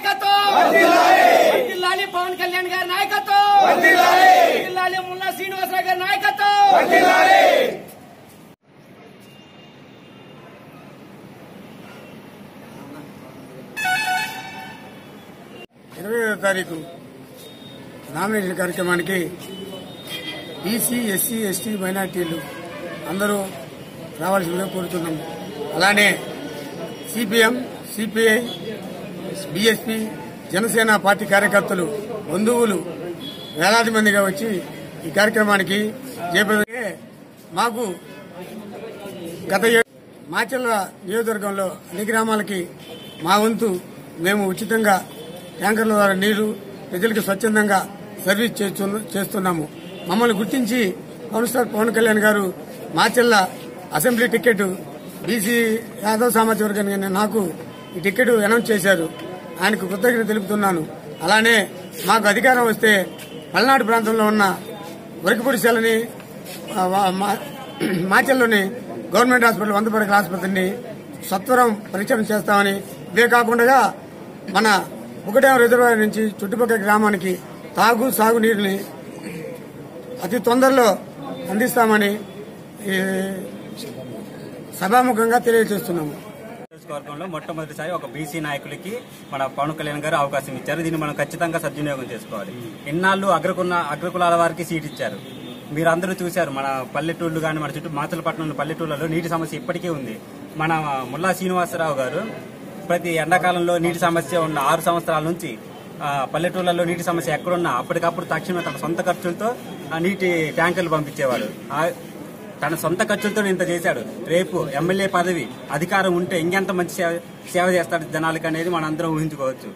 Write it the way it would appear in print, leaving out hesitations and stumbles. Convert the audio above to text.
నాయకత్వం వర్ధిల్లాలి పవన్ కళ్యాణ్ గారి నాయకత్వం వర్ధిల్లాలి ముల్లా శ్రీనివాసరావు గారి నాయకత్వం వర్ధిల్లాలి 25వ తారీఖు నామినేషన్ కార్యక్రమానికి బీసీ, ఎస్సీ, ఎస్టీ, మైనార్టీలు అందరూ రావాల్సిందిగా కోరుతున్నాము. అలానే CPM, CPI, BSP, Janasena party కార్యకర్తలు, బంధువులు వేలాది మందిగా వచ్చి ఈ కార్యక్రమానికి చేపట్టే మాకు గత మాచర్ల నియోజకవర్గంలో అన్ని గ్రామాలకి మా వంతు మేము ఉచితంగా ట్యాంకర్ల ద్వారా నీరు ప్రజలకు స్వచ్ఛందంగా సర్వీస్ చేస్తున్నాము. మమ్మల్ని గుర్తించి పవన్ కళ్యాణ్ గారు Macherla assembly ticket BC Yadav సామాజిక వర్గానికి నాకు ఈ టికెట్ అనౌన్స్ చేశారు. ఆయనకు కృతజ్ఞత తెలుపుతున్నాను. అలానే మాకు అధికారం వస్తే పల్నాడు ప్రాంతంలో ఉన్న వరకపూడిశాలని మాచర్లోని గవర్నమెంట్ హాస్పిటల్, 100 పడకల ఆసుపత్రిని సత్వరం పరిచయం చేస్తామని, ఇవే కాకుండా మన ఒకటేవ రిజర్వాయర్ నుంచి చుట్టుపక్కల గ్రామానికి సాగునీరుని అతి తొందరలో అందిస్తామని సభాముఖంగా తెలియజేస్తున్నాము. నియోజకవర్గంలో మొట్టమొదటిసారి ఒక బీసీ నాయకులకి మన పవన్ కళ్యాణ్ గారు అవకాశం ఇచ్చారు. దీన్ని మనం ఖచ్చితంగా సద్వినియోగం చేసుకోవాలి. ఇన్నాళ్లు అగ్రకులాల వారికి సీట్ ఇచ్చారు. మీరందరూ చూశారు. మన పల్లెటూళ్లు కానీ మన చుట్టూ మాచలపట్నంలో పల్లెటూళ్లలో నీటి సమస్య ఇప్పటికీ ఉంది. మన ముల్లా శ్రీనివాసరావు గారు ప్రతి ఎండాకాలంలో నీటి సమస్య ఉన్న 6 సంవత్సరాల నుంచి పల్లెటూళ్లలో నీటి సమస్య ఎక్కడున్నా అప్పటికప్పుడు తక్షణమే తన సొంత ఖర్చులతో నీటి ట్యాంకర్లు పంపించేవాడు. తన సొంత ఖర్చులతో ఇంత చేశాడు. రేపు ఎమ్మెల్యే పదవి అధికారం ఉంటే ఇంకెంత మంచి సేవ చేస్తాడు జనాలకి అనేది మనందరం ఊహించుకోవచ్చు.